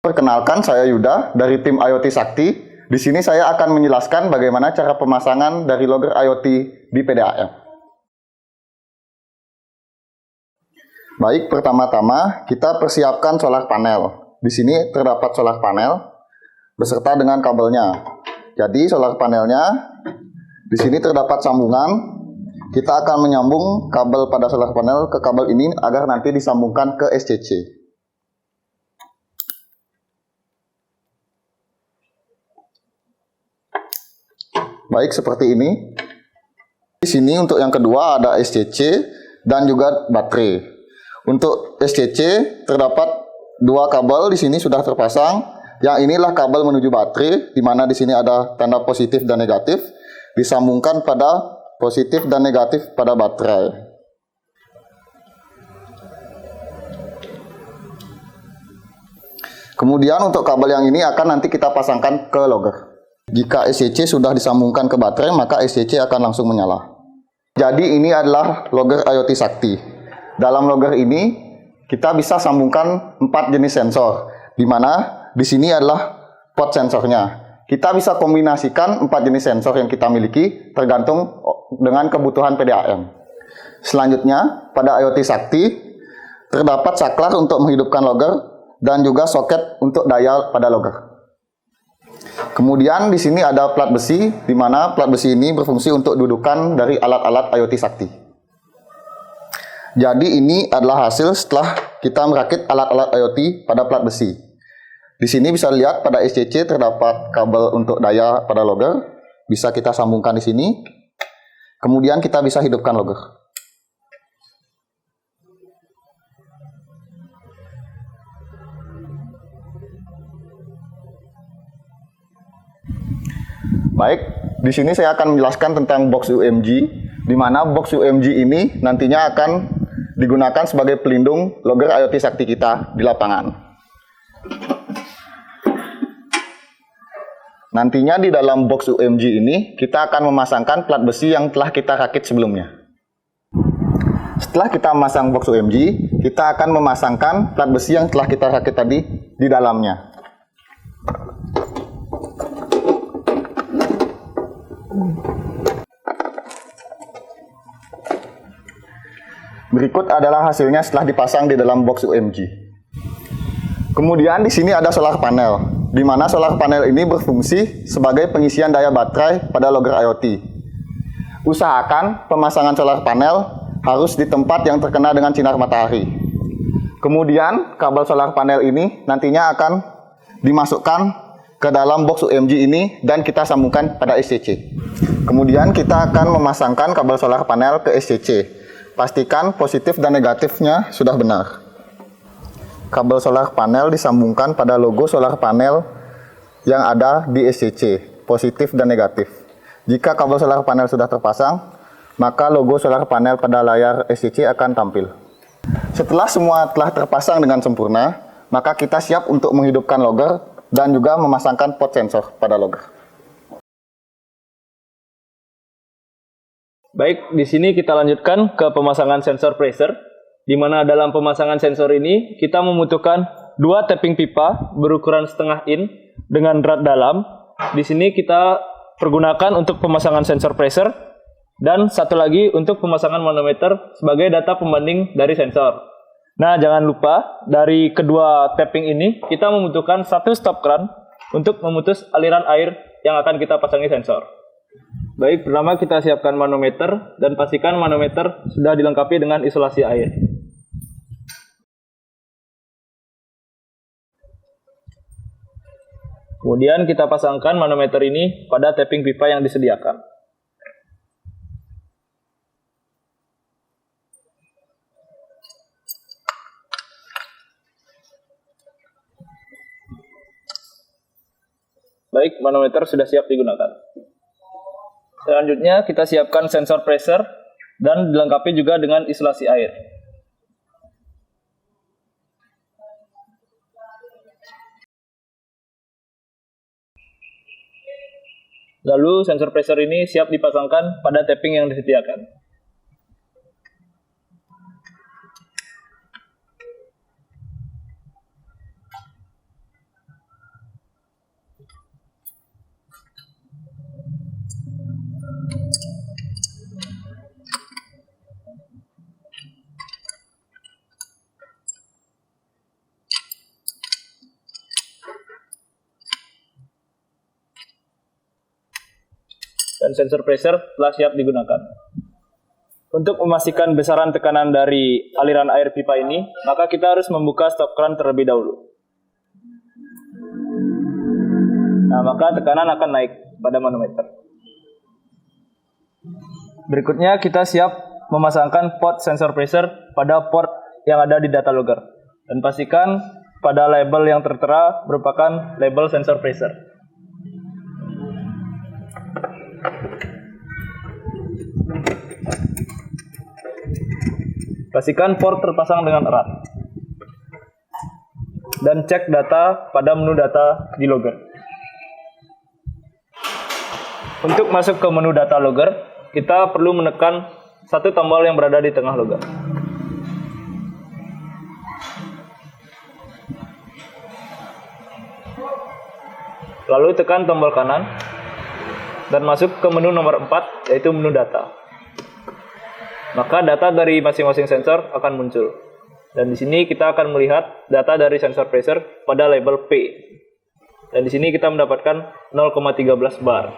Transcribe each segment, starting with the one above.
Perkenalkan, saya Yuda dari tim IoT Sakti. Di sini saya akan menjelaskan bagaimana cara pemasangan dari logger IoT di PDAM. Baik, pertama-tama kita persiapkan solar panel. Di sini terdapat solar panel beserta dengan kabelnya. Jadi solar panelnya di sini terdapat sambungan. Kita akan menyambung kabel pada solar panel ke kabel ini agar nanti disambungkan ke SCC. Baik, seperti ini. Di sini untuk yang kedua ada SCC dan juga baterai. Untuk SCC terdapat dua kabel di sini sudah terpasang. Yang inilah kabel menuju baterai, di mana di sini ada tanda positif dan negatif, disambungkan pada positif dan negatif pada baterai. Kemudian untuk kabel yang ini akan nanti kita pasangkan ke logger. Jika SCC sudah disambungkan ke baterai, maka SCC akan langsung menyala. Jadi ini adalah logger IoT Sakti. Dalam logger ini kita bisa sambungkan 4 jenis sensor, di mana di sini adalah port sensornya. Kita bisa kombinasikan 4 jenis sensor yang kita miliki tergantung dengan kebutuhan PDAM. Selanjutnya, pada IoT Sakti terdapat saklar untuk menghidupkan logger dan juga soket untuk daya pada logger. Kemudian di sini ada plat besi, di mana plat besi ini berfungsi untuk dudukan dari alat-alat IoT Sakti. Jadi ini adalah hasil setelah kita merakit alat-alat IoT pada plat besi. Di sini bisa lihat pada SCC terdapat kabel untuk daya pada logger, bisa kita sambungkan di sini. Kemudian kita bisa hidupkan logger. Baik, di sini saya akan menjelaskan tentang box UMG, di mana box UMG ini nantinya akan digunakan sebagai pelindung logger IoT Sakti kita di lapangan. Nantinya di dalam box UMG ini kita akan memasangkan plat besi yang telah kita rakit sebelumnya. Setelah kita memasang box UMG, kita akan memasangkan plat besi yang telah kita rakit tadi di dalamnya. Berikut adalah hasilnya setelah dipasang di dalam box UMG. Kemudian di sini ada solar panel, di mana solar panel ini berfungsi sebagai pengisian daya baterai pada logger IoT. Usahakan pemasangan solar panel harus di tempat yang terkena dengan sinar matahari. Kemudian kabel solar panel ini nantinya akan dimasukkan ke dalam box UMG ini dan kita sambungkan pada SCC. Kemudian kita akan memasangkan kabel solar panel ke SCC. Pastikan positif dan negatifnya sudah benar. Kabel solar panel disambungkan pada logo solar panel yang ada di SCC, positif dan negatif. Jika kabel solar panel sudah terpasang, maka logo solar panel pada layar SCC akan tampil. Setelah semua telah terpasang dengan sempurna, maka kita siap untuk menghidupkan logger dan juga memasangkan port sensor pada logger. Baik, di sini kita lanjutkan ke pemasangan sensor pressure, di mana dalam pemasangan sensor ini kita membutuhkan 2 tapping pipa berukuran setengah in dengan drat dalam. Di sini kita pergunakan untuk pemasangan sensor pressure dan satu lagi untuk pemasangan manometer sebagai data pembanding dari sensor. Nah, jangan lupa dari kedua tapping ini kita membutuhkan 1 stop crank untuk memutus aliran air yang akan kita pasangi sensor. Baik, pertama kita siapkan manometer dan pastikan manometer sudah dilengkapi dengan isolasi air. Kemudian kita pasangkan manometer ini pada tapping pipa yang disediakan. Baik, manometer sudah siap digunakan. Selanjutnya kita siapkan sensor pressure dan dilengkapi juga dengan isolasi air. Lalu sensor pressure ini siap dipasangkan pada tapping yang disediakan. dan sensor pressure telah siap digunakan. Untuk memastikan besaran tekanan dari aliran air pipa ini, maka kita harus membuka stop kran terlebih dahulu. Nah, maka tekanan akan naik pada manometer. Berikutnya kita siap memasangkan port sensor pressure pada port yang ada di data logger. Dan pastikan pada label yang tertera merupakan label sensor pressure. Pastikan port terpasang dengan erat. Dan cek data pada menu data di logger. Untuk masuk ke menu data logger, kita perlu menekan satu tombol yang berada di tengah logger. Lalu tekan tombol kanan dan masuk ke menu nomor 4, yaitu menu data. Maka data dari masing-masing sensor akan muncul. Dan di sini kita akan melihat data dari sensor pressure pada label P. Dan di sini kita mendapatkan 0,13 bar.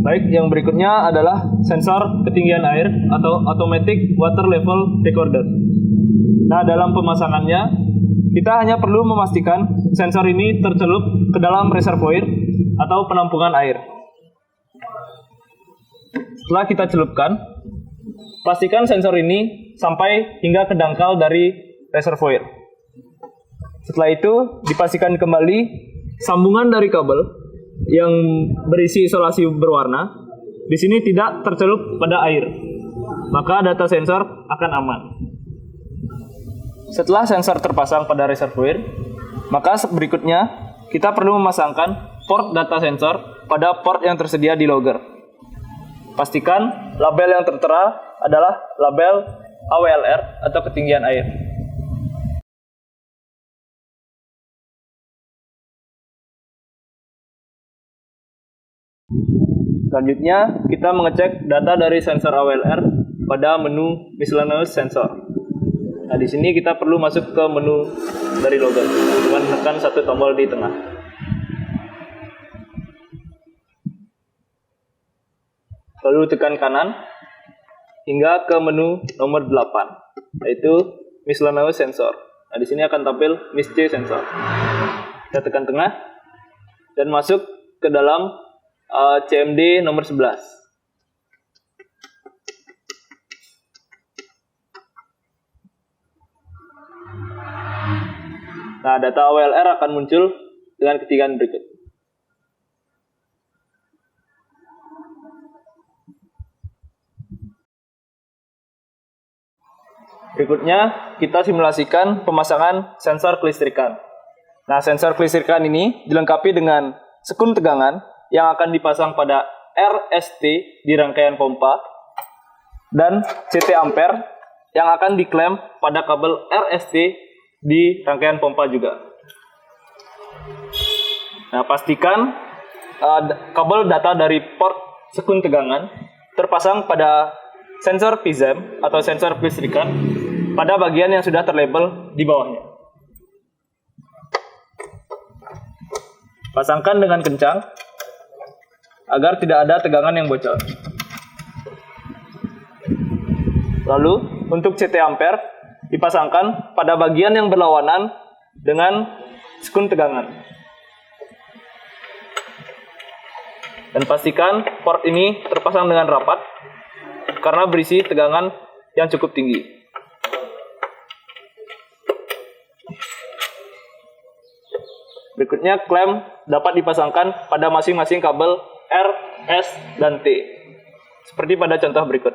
Baik, yang berikutnya adalah sensor ketinggian air atau automatic water level recorder. Nah, dalam pemasangannya, kita hanya perlu memastikan sensor ini tercelup ke dalam reservoir atau penampungan air. Setelah kita celupkan, pastikan sensor ini sampai hingga ke dangkal dari reservoir. Setelah itu, dipastikan kembali sambungan dari kabel yang berisi isolasi berwarna di sini tidak tercelup pada air. Maka data sensor akan aman. Setelah sensor terpasang pada reservoir, maka berikutnya kita perlu memasangkan port data sensor pada port yang tersedia di logger. Pastikan label yang tertera adalah label AWLR atau ketinggian air. Selanjutnya, kita mengecek data dari sensor AWLR pada menu miscellaneous sensor. Nah, di sini kita perlu masuk ke menu dari logger dengan menekan satu tombol di tengah. Lalu tekan kanan hingga ke menu nomor 8, yaitu miscellaneous sensor. Nah, di sini akan tampil MISC sensor. Kita tekan tengah dan masuk ke dalam CMD nomor 11. Nah, data AWLR akan muncul dengan ketinggian berikut. Berikutnya, kita simulasikan pemasangan sensor kelistrikan. Nah, sensor kelistrikan ini dilengkapi dengan sekun tegangan yang akan dipasang pada RST di rangkaian pompa dan CT ampere yang akan diklaim pada kabel RST di rangkaian pompa juga. Nah, pastikan kabel data dari port sekun tegangan terpasang pada sensor PIZM atau sensor kelistrikan pada bagian yang sudah terlabel di bawahnya. Pasangkan dengan kencang agar tidak ada tegangan yang bocor. Lalu, untuk CT ampere dipasangkan pada bagian yang berlawanan dengan sekun tegangan. Dan pastikan port ini terpasang dengan rapat karena berisi tegangan yang cukup tinggi. Berikutnya, klem dapat dipasangkan pada masing-masing kabel R, S, dan T. Seperti pada contoh berikut.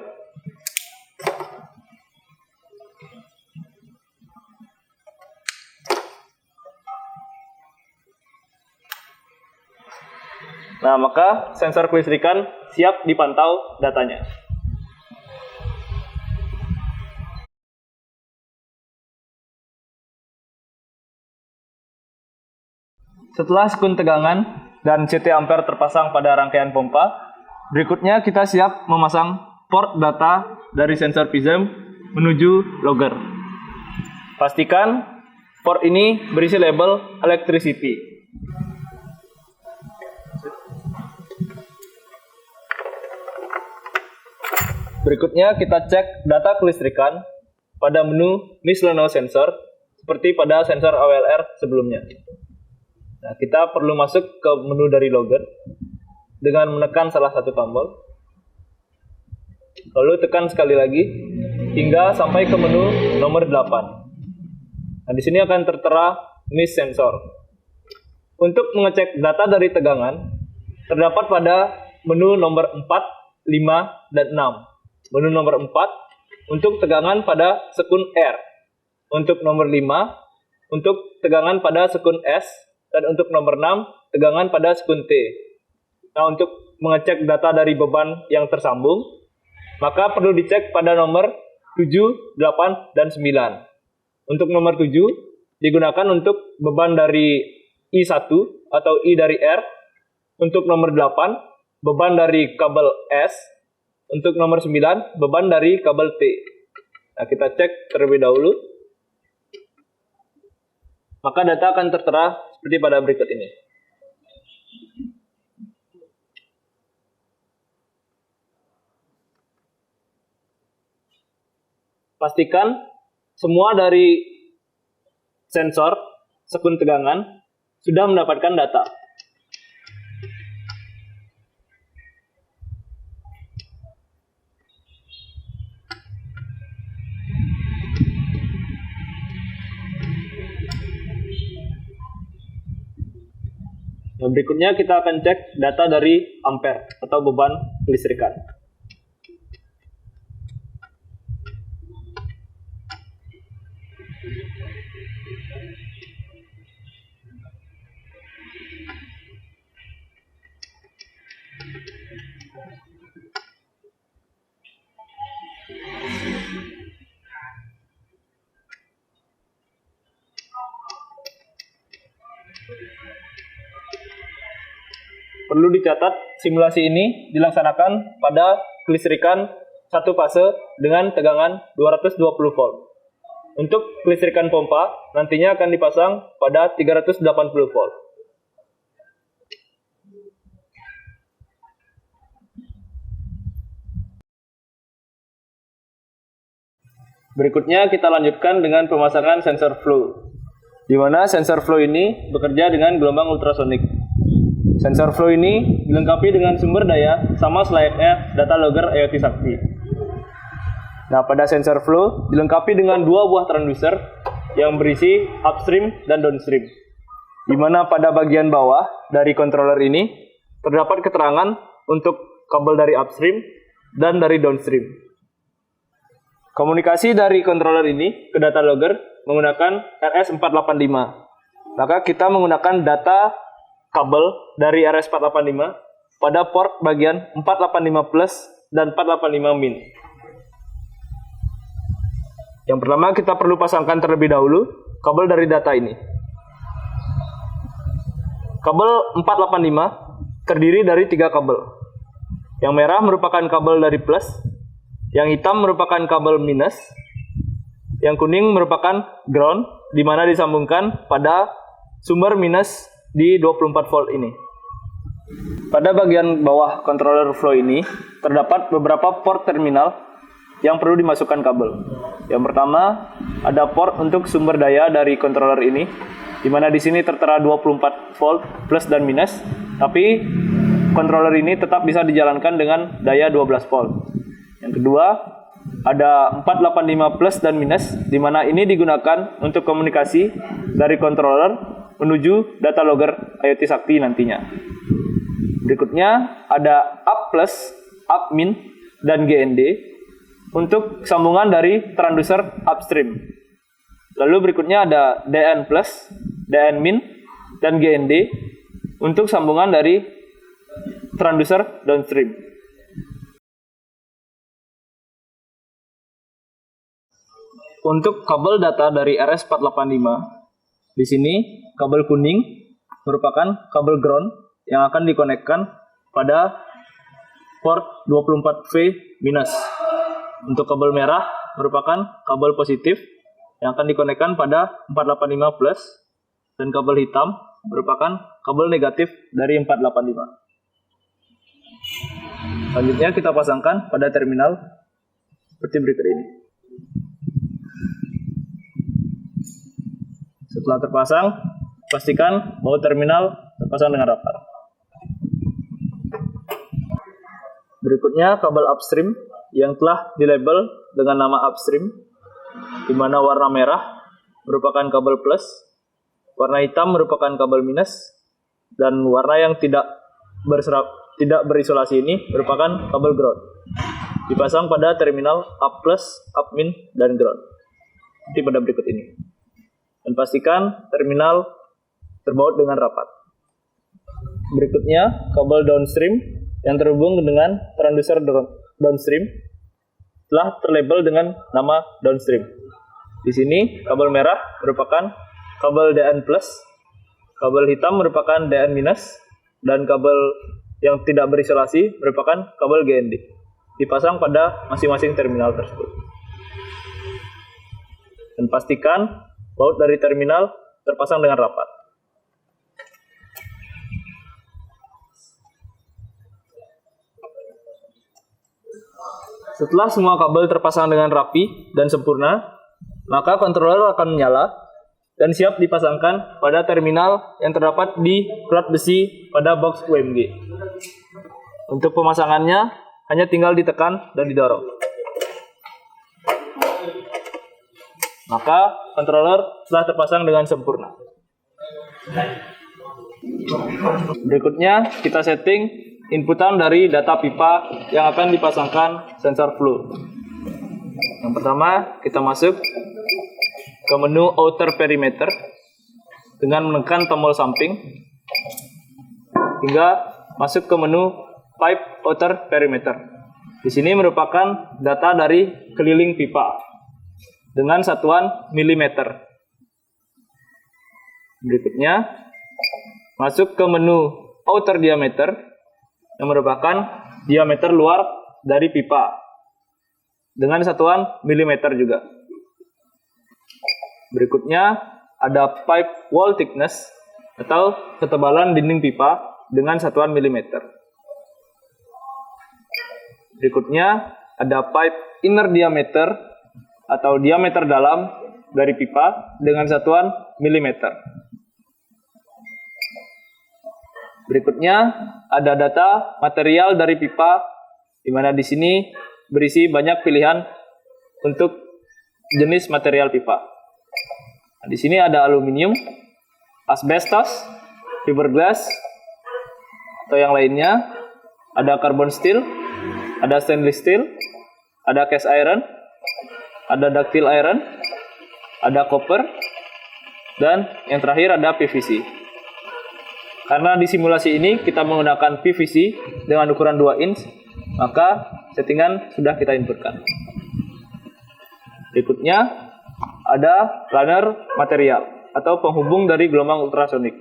Nah, maka sensor kelistrikan siap dipantau datanya. Setelah sekun tegangan dan CT ampere terpasang pada rangkaian pompa, berikutnya kita siap memasang port data dari sensor PIZM menuju logger. Pastikan Port ini berisi label electricity. Berikutnya kita cek data kelistrikan pada menu miscellaneous sensor seperti pada sensor AWLR sebelumnya. Nah, kita perlu masuk ke menu dari logger dengan menekan salah satu tombol. Lalu tekan sekali lagi hingga sampai ke menu nomor 8. Nah, di sini akan tertera MIS sensor. Untuk mengecek data dari tegangan terdapat pada menu nomor 4, 5, dan 6. Menu nomor 4 untuk tegangan pada sekun R, untuk nomor 5 untuk tegangan pada sekun S, dan untuk nomor 6 tegangan pada sekun T. Nah, untuk mengecek data dari beban yang tersambung, maka perlu dicek pada nomor 7, 8, dan 9. Untuk nomor 7 digunakan untuk beban dari I1 atau I dari R, untuk nomor 8 beban dari kabel S, untuk nomor 9, beban dari kabel T. Nah, kita cek terlebih dahulu. Maka data akan tertera seperti pada berikut ini. Pastikan semua dari sensor sekun tegangan sudah mendapatkan data. Nah, berikutnya kita akan cek data dari ampere atau beban kelistrikan. Perlu dicatat, simulasi ini dilaksanakan pada kelistrikan satu fase dengan tegangan 220 volt. Untuk kelistrikan pompa, nantinya akan dipasang pada 380 volt. Berikutnya kita lanjutkan dengan pemasangan sensor flow, di mana sensor flow ini bekerja dengan gelombang ultrasonik. Sensor flow ini dilengkapi dengan sumber daya sama selayaknya data logger IoT Sakti. Nah, pada sensor flow dilengkapi dengan dua buah transducer yang berisi upstream dan downstream, di mana pada bagian bawah dari controller ini terdapat keterangan untuk kabel dari upstream dan dari downstream. Komunikasi dari controller ini ke data logger menggunakan RS485. Maka kita menggunakan data kabel dari RS485 pada port bagian 485 plus dan 485 min. Yang pertama kita perlu pasangkan terlebih dahulu kabel dari data ini. Kabel 485 terdiri dari 3 kabel. Yang merah merupakan kabel dari plus, yang hitam merupakan kabel minus, yang kuning merupakan ground, di mana disambungkan pada sumber minus di 24 volt ini. Pada bagian bawah controller flow ini terdapat beberapa port terminal yang perlu dimasukkan kabel. Yang pertama ada port untuk sumber daya dari controller ini, di mana di sini tertera 24 volt plus dan minus, tapi controller ini tetap bisa dijalankan dengan daya 12 volt. Yang kedua ada 485 plus dan minus, di mana ini digunakan untuk komunikasi dari controller menuju data logger IoT Sakti nantinya. Berikutnya ada up plus, up min, dan GND untuk sambungan dari transducer upstream. Lalu berikutnya ada DN plus, DN min, dan GND untuk sambungan dari transducer downstream. Untuk kabel data dari RS485, di sini kabel kuning merupakan kabel ground yang akan dikonekkan pada port 24V minus. Untuk kabel merah merupakan kabel positif yang akan dikonekkan pada 485 plus dan kabel hitam merupakan kabel negatif dari 485. Selanjutnya kita pasangkan pada terminal seperti berikut ini. Setelah terpasang, pastikan bahwa terminal terpasang dengan rapat. Berikutnya kabel upstream yang telah dilabel dengan nama upstream, di mana warna merah merupakan kabel plus, warna hitam merupakan kabel minus, dan warna yang tidak berisolasi ini merupakan kabel ground. Dipasang pada terminal up plus, up min, dan ground. Seperti pada berikut ini. Dan pastikan terminal terbaut dengan rapat. Berikutnya kabel downstream yang terhubung dengan transducer downstream telah terlabel dengan nama downstream. Di sini kabel merah merupakan kabel DN+, kabel hitam merupakan DN-, dan kabel yang tidak berisolasi merupakan kabel GND. Dipasang pada masing-masing terminal tersebut. Dan pastikan baut dari terminal terpasang dengan rapat. Setelah semua kabel terpasang dengan rapi dan sempurna, maka controller akan menyala dan siap dipasangkan pada terminal yang terdapat di plat besi pada box UMG. Untuk pemasangannya, hanya tinggal ditekan dan didorong. Maka controller telah terpasang dengan sempurna. Berikutnya kita setting inputan dari data pipa yang akan dipasangkan sensor flow. Yang pertama, kita masuk ke menu outer perimeter dengan menekan tombol samping hingga masuk ke menu pipe outer perimeter. Di sini merupakan data dari keliling pipa dengan satuan milimeter. Berikutnya, masuk ke menu outer diameter yang merupakan diameter luar dari pipa dengan satuan milimeter juga. Berikutnya, ada pipe wall thickness atau ketebalan dinding pipa dengan satuan milimeter. Berikutnya, ada pipe inner diameter atau diameter dalam dari pipa dengan satuan milimeter. Berikutnya, ada data material dari pipa, di mana di sini berisi banyak pilihan untuk jenis material pipa. Nah, di sini ada aluminium, asbestos, fiberglass, atau yang lainnya. Ada carbon steel, ada stainless steel, ada cast iron, ada ductile iron, ada copper, dan yang terakhir ada PVC. Karena di simulasi ini kita menggunakan PVC dengan ukuran 2 inch, maka settingan sudah kita inputkan. Berikutnya ada runner material atau penghubung dari gelombang ultrasonik.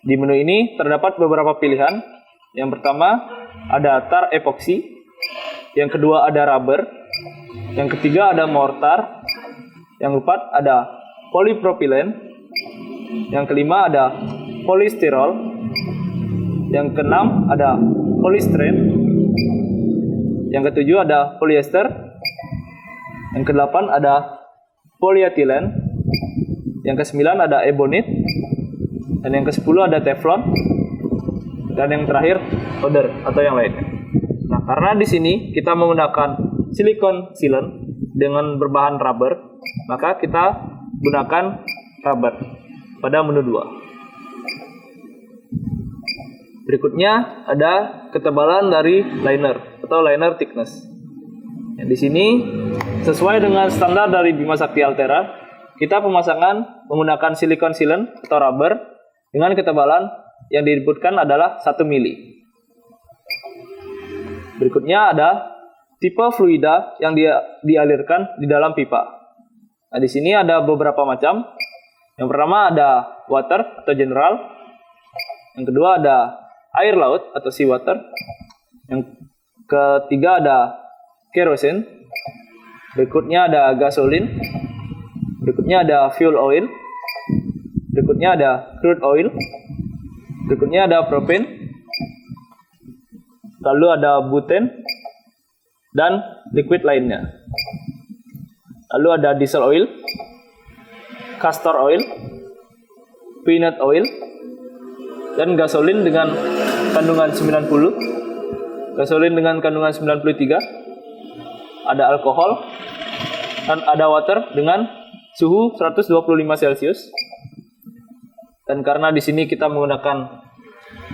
Di menu ini terdapat beberapa pilihan. Yang pertama ada tar epoxy, yang kedua ada rubber, yang ketiga ada mortar, yang keempat ada polypropylen, yang kelima ada polystyrol, yang keenam ada polystyrene, yang ketujuh ada polyester, yang kedelapan ada polyethylene, yang kesembilan ada ebonit, dan yang kesepuluh ada teflon, dan yang terakhir solder atau yang lainnya. Nah, karena di sini kita menggunakan silikon sealant dengan berbahan rubber, maka kita gunakan rubber pada menu 2. Berikutnya ada ketebalan dari liner atau liner thickness. Di sini sesuai dengan standar dari Bima Sakti Altera, kita pemasangan menggunakan silikon sealant atau rubber dengan ketebalan yang diinputkan adalah 1 mili. Berikutnya ada tipe fluida yang dialirkan di dalam pipa. Nah, di sini ada beberapa macam. Yang pertama ada water atau general. Yang kedua ada air laut atau seawater. Yang ketiga ada kerosene. Berikutnya ada gasolin. Berikutnya ada fuel oil. Berikutnya ada crude oil. Berikutnya ada propane. Lalu ada butane dan liquid lainnya. Lalu ada diesel oil, castor oil, peanut oil, dan gasolin dengan kandungan 90, gasolin dengan kandungan 93, ada alkohol, dan ada water dengan suhu 125 Celcius. Dan karena di sini kita menggunakan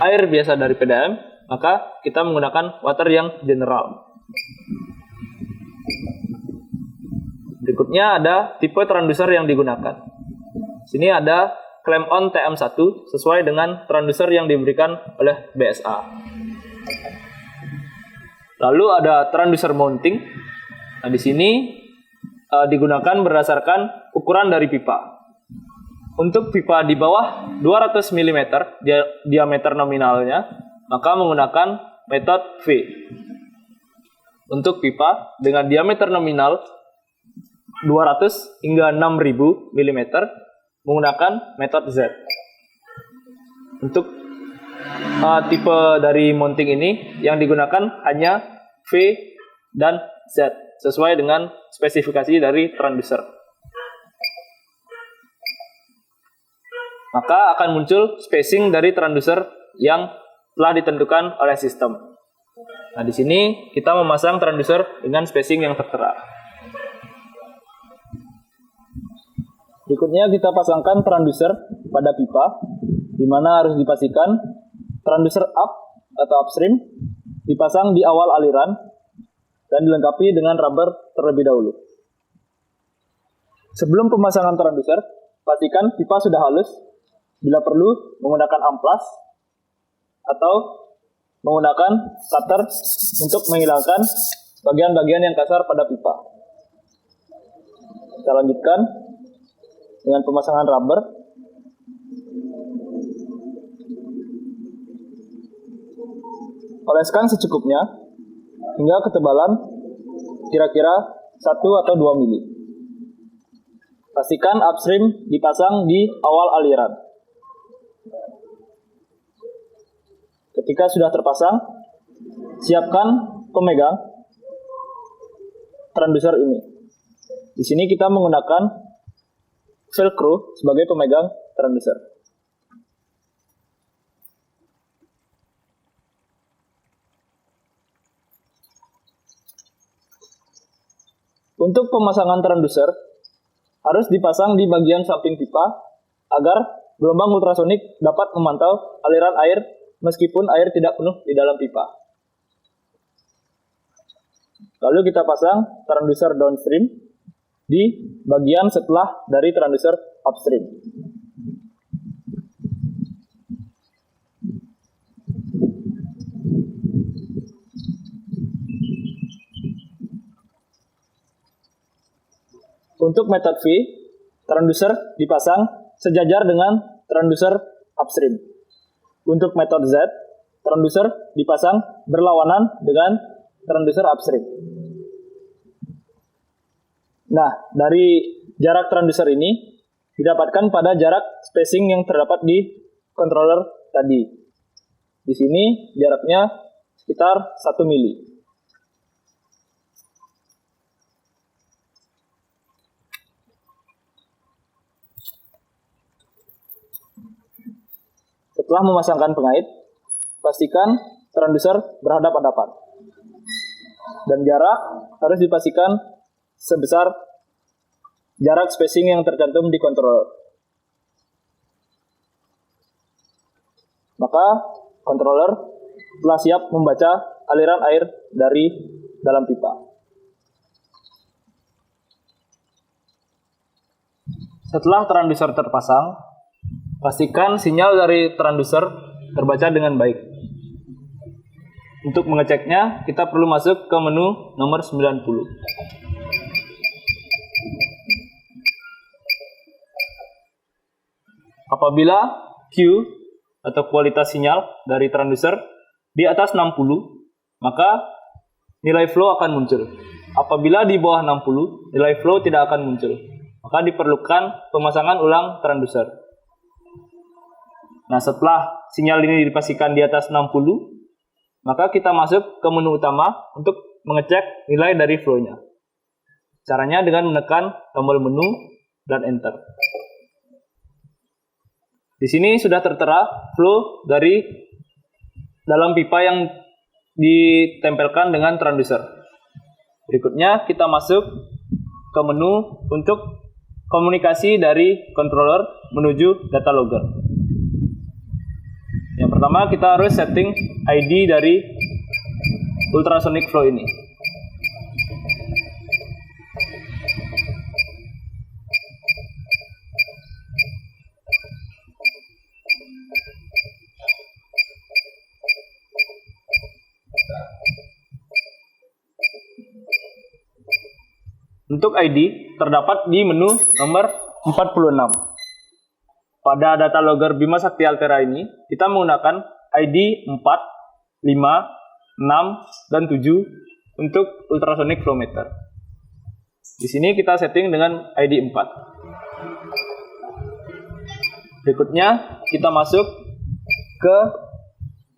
air biasa dari PDAM, maka kita menggunakan water yang general. Berikutnya ada tipe transducer yang digunakan. Sini ada Clamp-on TM1 sesuai dengan transducer yang diberikan oleh BSA. Lalu ada transducer mounting. Nah, di sini digunakan berdasarkan ukuran dari pipa. Untuk pipa di bawah 200 mm diameter nominalnya, maka menggunakan metode V. Untuk pipa dengan diameter nominal 200 hingga 6000 mm menggunakan metode Z. Untuk tipe dari mounting ini yang digunakan hanya V dan Z sesuai dengan spesifikasi dari transducer. Maka akan muncul spacing dari transducer yang telah ditentukan oleh sistem. Nah, di sini kita memasang transducer dengan spacing yang tertera. Berikutnya kita pasangkan transducer pada pipa, di mana harus dipastikan transducer up atau upstream dipasang di awal aliran dan dilengkapi dengan rubber terlebih dahulu. Sebelum pemasangan transducer, pastikan pipa sudah halus. Bila perlu, menggunakan amplas atau menggunakan cutter untuk menghilangkan bagian-bagian yang kasar pada pipa. Kita lanjutkan dengan pemasangan rubber. Oleskan secukupnya hingga ketebalan kira-kira 1 atau 2 mili. Pastikan upstream dipasang di awal aliran. Ketika sudah terpasang, siapkan pemegang transducer ini. Di sini kita menggunakan Velcro sebagai pemegang transducer. Untuk pemasangan transducer harus dipasang di bagian samping pipa agar gelombang ultrasonik dapat memantau aliran air meskipun air tidak penuh di dalam pipa. Lalu kita pasang transducer downstream di bagian setelah dari transducer upstream. Untuk metode V, transducer dipasang sejajar dengan transducer upstream. Untuk metode Z, transducer dipasang berlawanan dengan transducer upstream. Nah, dari jarak transducer ini didapatkan pada jarak spacing yang terdapat di controller tadi. Di sini jaraknya sekitar 1 mili. Setelah memasangkan pengait, pastikan transducer berhadap-hadapan. Dan jarak harus dipastikan sebesar jarak spacing yang tercantum di controller. Maka controller telah siap membaca aliran air dari dalam pipa. Setelah transducer terpasang, pastikan sinyal dari transducer terbaca dengan baik. Untuk mengeceknya, kita perlu masuk ke menu nomor 90. Apabila Q atau kualitas sinyal dari transducer di atas 60, maka nilai flow akan muncul. Apabila di bawah 60, nilai flow tidak akan muncul. maka diperlukan pemasangan ulang transducer. Nah, setelah sinyal ini dipastikan di atas 60, maka kita masuk ke menu utama untuk mengecek nilai dari flow-nya. Caranya dengan menekan tombol menu dan enter. Di sini sudah tertera flow dari dalam pipa yang ditempelkan dengan transducer. Berikutnya kita masuk ke menu untuk komunikasi dari controller menuju data logger. Yang pertama kita harus setting ID dari ultrasonic flow ini. Untuk ID terdapat di menu nomor 46. Pada data logger Bima Sakti Altera ini, kita menggunakan ID 4, 5, 6, dan 7 untuk ultrasonic flow meter. Di sini kita setting dengan ID 4. Berikutnya, kita masuk ke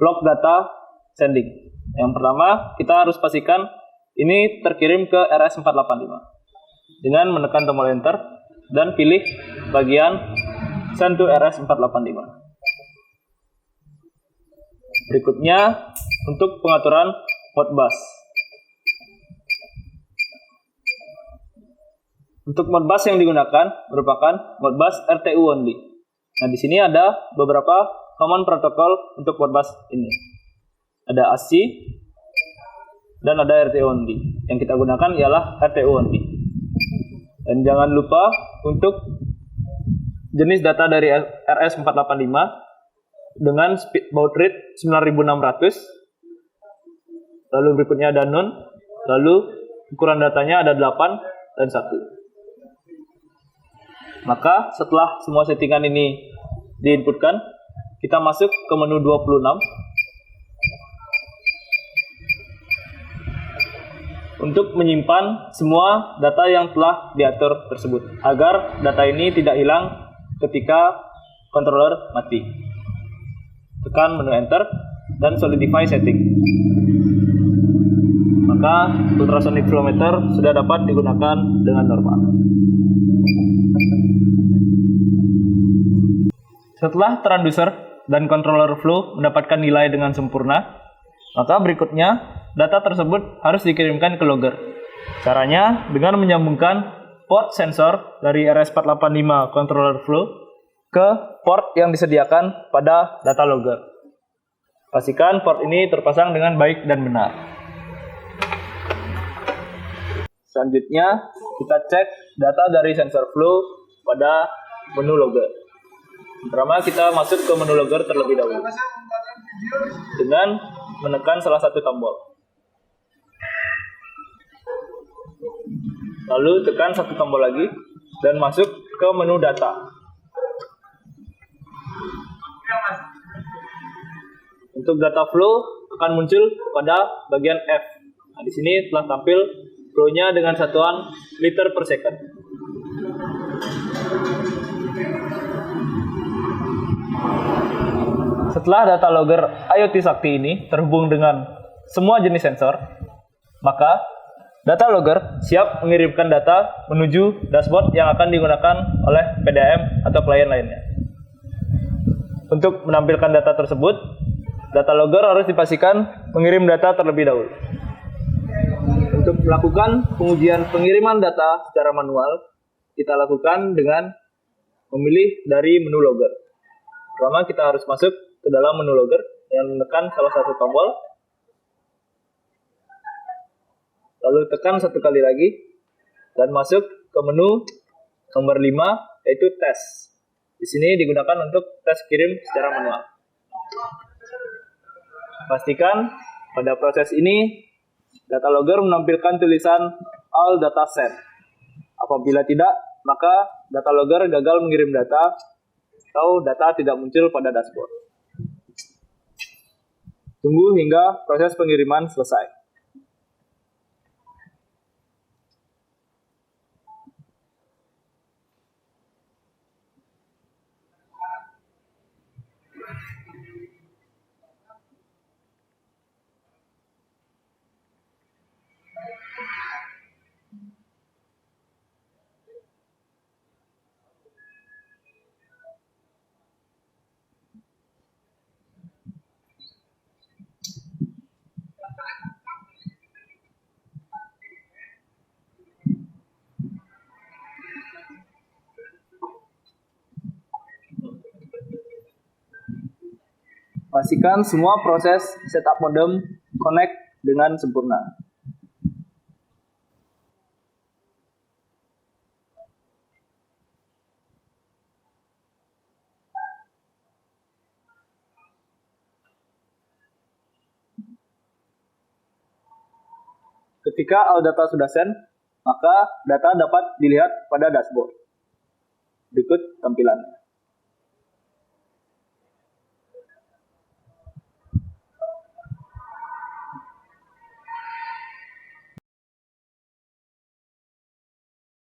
log data sending. Yang pertama, kita harus pastikan ini terkirim ke RS485. Dengan menekan tombol enter dan pilih bagian send to RS485. Berikutnya untuk pengaturan Modbus. Untuk Modbus yang digunakan merupakan Modbus RTU only. Nah, di sini ada beberapa common protokol untuk Modbus ini. Ada AC dan ada RTU only. Yang kita gunakan ialah RTU only. Dan jangan lupa untuk jenis data dari RS485 dengan speed baud rate 9600. Lalu berikutnya ada none. Lalu ukuran datanya ada 8 dan 1. Maka setelah semua settingan ini diinputkan, kita masuk ke menu 26 untuk menyimpan semua data yang telah diatur tersebut agar data ini tidak hilang ketika controller mati. Tekan menu enter dan solidify setting. Maka ultrasonic flow meter sudah dapat digunakan dengan normal. Setelah transducer dan controller flow mendapatkan nilai dengan sempurna, maka berikutnya data tersebut harus dikirimkan ke logger. Caranya dengan menyambungkan port sensor dari RS485 controller flow ke port yang disediakan pada data logger. Pastikan port ini terpasang dengan baik dan benar. Selanjutnya, kita cek data dari sensor flow pada menu logger. Pertama, kita masuk ke menu logger terlebih dahulu dengan menekan salah satu tombol. Lalu tekan satu tombol lagi dan masuk ke menu data. Untuk data flow akan muncul pada bagian F. Nah, di sini telah tampil flow-nya dengan satuan liter per second. Setelah data logger IoT Sakti ini terhubung dengan semua jenis sensor, maka data logger siap mengirimkan data menuju dashboard yang akan digunakan oleh PDAM atau klien lainnya. Untuk menampilkan data tersebut, data logger harus dipastikan mengirim data terlebih dahulu. Untuk melakukan pengujian pengiriman data secara manual, kita lakukan dengan memilih dari menu logger. Pertama, kita harus masuk ke dalam menu logger dengan menekan salah satu tombol. Lalu tekan satu kali lagi dan masuk ke menu nomor 5 yaitu tes. Di sini digunakan untuk tes kirim secara manual. Pastikan pada proses ini data logger menampilkan tulisan all data sent. Apabila tidak, maka data logger gagal mengirim data atau data tidak muncul pada dashboard. Tunggu hingga proses pengiriman selesai. Pastikan semua proses setup modem connect dengan sempurna. Ketika all data sudah send, maka data dapat dilihat pada dashboard. Berikut tampilannya.